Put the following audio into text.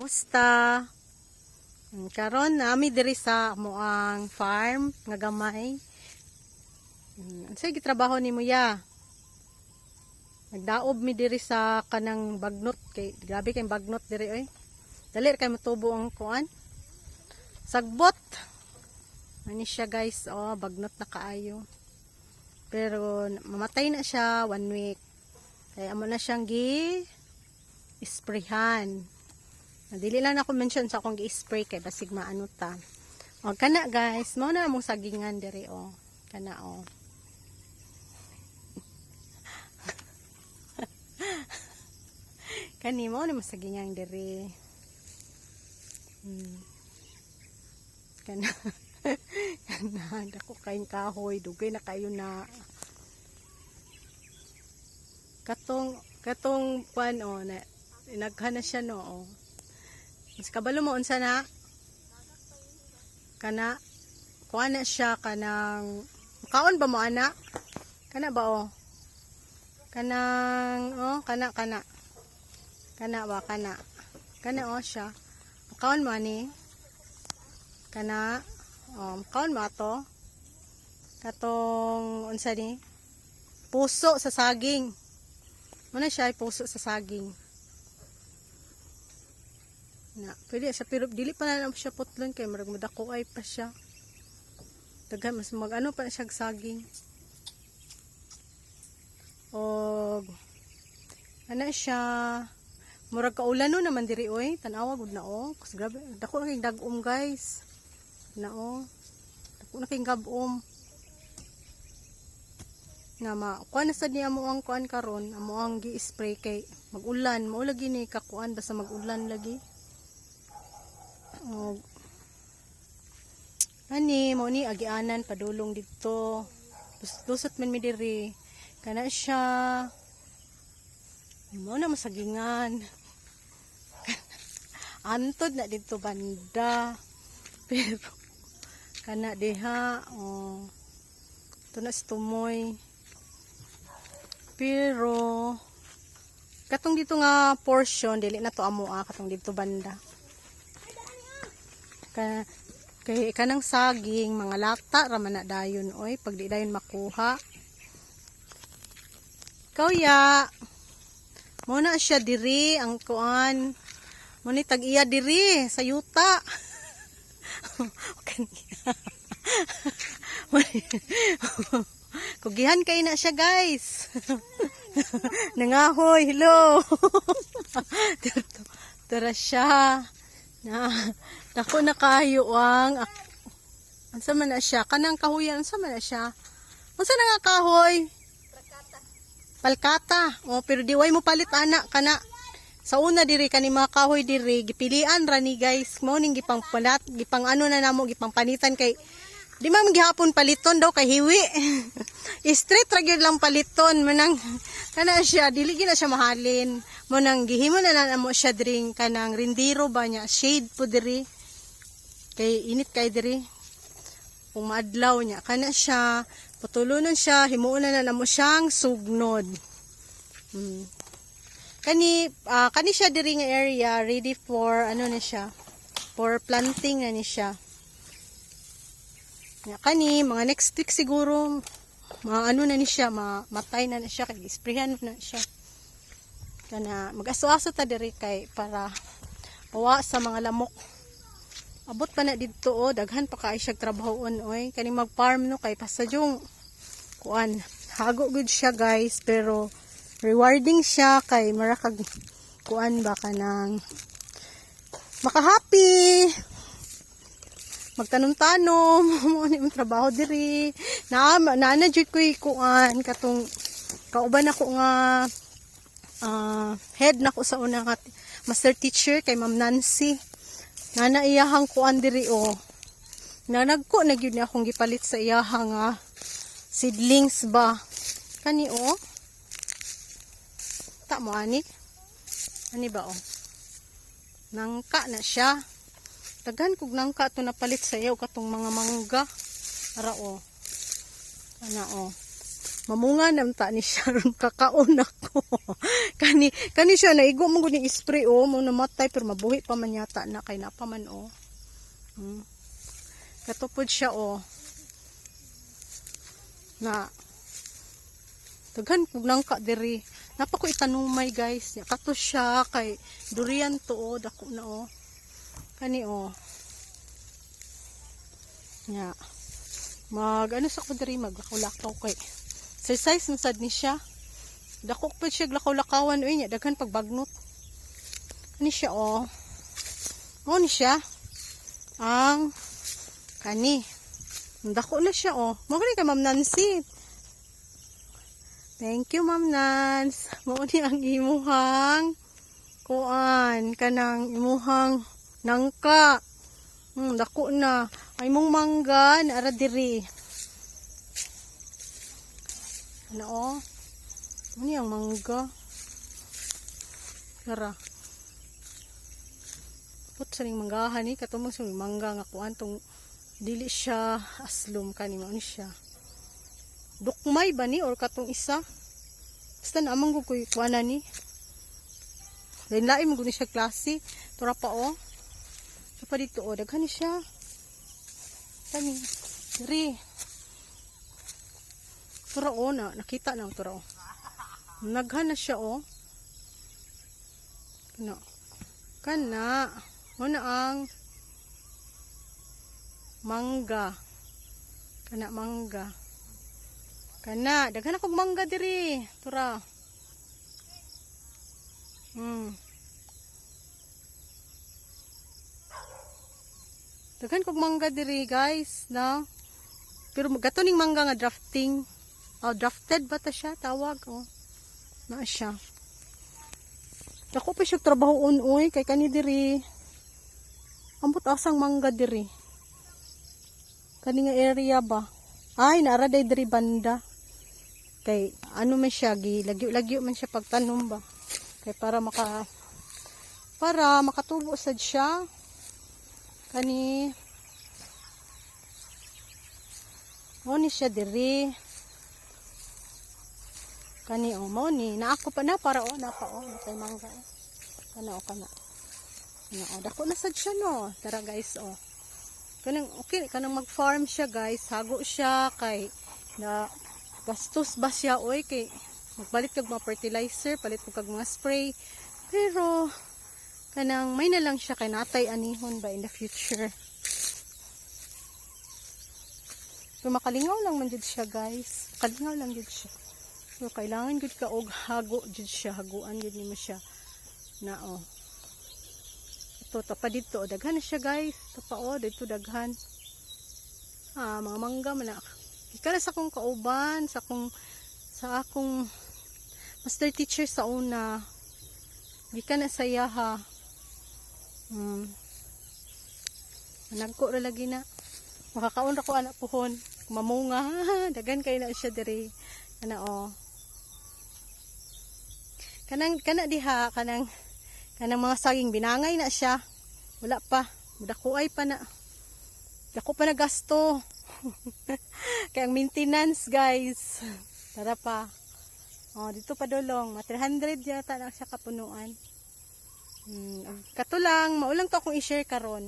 Musta? Karon nami diri sa moang farm nga gamay. Unsay gitrabaho nimo ya? Nagdaob mi diri sa kanang bagnot kay grabe kay bagnot diri oy. Dali kay motubo ang kuan. Sagbot. Ani siya guys, oh, bagnot na kaayo. Pero mamatay na siya 1 week. Kaya amo na siyang sprayhan. Dili lang ako mention sa akong gi-spray kay basig maano ta. O kana guys, mao na among sagingan diri o. Kana o. Kani mo na masagingan diri. Kana. Kana dako kain kahoy, dugay na kayo na. Katong kuan o na inaghan na siya no o. Mas kabalo mo unsa na? Kana kuha na siya kanang kaon ba mo ana? Kana ba o? Kanang kana ba kana? Kana o siya. Kaon mo ani? Kana kaon mo ato? Katong unsa ni? Puso sa saging. Muna siya puso sa saging. Na, pwede siya pero dili pa na siya putlon kay marag madako ay pa siya. Daghan mas magano pa siya saging. O ana siya murag kaulano naman diri oy, tan-awa gud na o. Kus grabe dako na kay dag-om guys. Na o. Dako na kay gab-om. Na kuan na sad niya mo ang kuan karon, amo ang gi-spray kay mag-ulan, mao lagi ni kakuan basta mag-ulan lagi. Ani mo ni agianan padulong dito. Lusot man mi diri. Kana siya. Mo na masagingan. Antod na dito banda. Pero kana diha tunas tumoy. Pero katong dito nga portion dili na to amo katong dito banda. Kay kanang saging mga lata raman na dayon oy pag di dayon makuha. Kauya mo na siya diri ang kuan mo ni tag-iya diri sa yuta. Kugihan kay na siya guys. Nangahoy, hello. Tara siya. Dako na kayo ang ansa man na siya kanang kahuyan ansa man na siya unsa na nga kahoy palkata pero diway mo palit ana kana sa una diri kani mga kahoy diri gipilian ra ni guys mo ning gipang ano na namo gipang panitan kay di man gihapon paliton daw kay hiwi. Straight ra gyud lang paliton manang kana siya dili gyud na siya mahalin mo nang gihimo na namo siya diri kanang rindiro ba nya shade po diri kay init kay diri kung maadlaw nya kana siya putulonon siya himuon na namo siyang sugnod. Kani siya diri nga area ready for ano na siya for planting na ni siya. Kani mga next week siguro ano na ni siya matay na siya kay isprayan na siya kana mag-aso-aso ta diri kay para mawa sa mga lamok. Abot pa na dito daghan pa kay siya trabahon oy kani mag-farm no kay pasadyong kuan hago gud siya guys pero rewarding siya kay marakag kuan ba kanang maka-happy magtanom-tanom mo ni trabaho diri na jud koy kuan katong kauban ako nga head nako sa una nga master teacher kay Ma'am Nancy na iyahang kuan diri na nagko na gyud ni akong gipalit sa iyahang seedlings ba kani ta mo ani ba nangka na siya daghan kog nangka to napalit sa iyo katong mga mangga ara ana Mamunga namta ni siya ron kakaon ako. kani siya naigo mo gud spray oh, mo namatay pero mabuhi pa man yata na kay napa man oh. Katupod siya oh. Na daghan pug nangka diri. Napa ko itanumay guys. Kato siya kay durian to oh, dako na oh. Kani oh. Nya. Ano sa ko diri maglakaw-lakaw kay exercise man sad ni siya. Dako pa siya lakaw-lakawan uy nya daghan pagbagnot. Ani siya oh. Mo ni siya. Ang kani. Dako na siya oh. Mo gani ka Ma'am Nancy. Thank you Ma'am Nans. Mo ni ang imuhang kuan kanang imuhang nangka. Dako na. Ay mong mangga na ara diri. Ano oh? Ano yung mangga? Tara. Put sa ning manggahan ni katumong sa mangga nga kuan tong dili siya aslom kani mo ni siya. Dukmay ba ni or katong isa? Basta na amang gud koy kuana ni. Lain-lain mo gud siya klase. Tura pa oh. Pa dito oh, daghan ni siya. Kani. Diri. Tura oh na, nakita na tura oh. Naghan na siya oh. Kana. Muna ang mangga. Kana mangga. Kana, daghan akong mangga diri. Tura. Daghan kog mangga diri guys na. Pero gato ning mangga nga drafting. Oh, drafted ba ta siya tawag oh. Na siya. Dako pa siya trabahoon oy kay kani diri. Ambot asang mangga diri. Kani nga area ba? Ay naara day diri banda. Kay ano man siya lagyo man siya pagtanom ba. Kay para makatubo sad siya. Kani mo ni siya diri. Kani o mo ni naako pa na para o napa o kay mangga o. Kana o kana. Kana o dako na sad siya no. Tara guys o. Kanang okay kanang mag-farm siya guys. Hago siya kay na gastos ba siya oy kay magbalit kag mga fertilizer, palit kag mga spray. Pero kanang may na lang siya kay natay anihon ba in the future. Pero makalingaw lang man jud siya guys. Makalingaw lang jud siya. So, kailangan gud ka og hago jud siya, haguan gud nimo siya na oh. Ito tapa dito, daghan na siya guys. Tapa oh, dito daghan. Mga mangga man na. Ika sa akong kauban, sa akong master teacher sa una. Ika na saya ha. Nagko ra lagi na. Makakaon ra ko anak puhon. Mamunga, daghan kay na siya diri. Kana oh. Kana diha kanang mga saging binangay na siya. Wala pa, dakuay pa na. Dako pa na gasto. Kaya ang maintenance guys. Tara pa. Oh, dito pa dolong, 300 yata na siya kapunuan. Kato lang, maulang to akong i-share karon.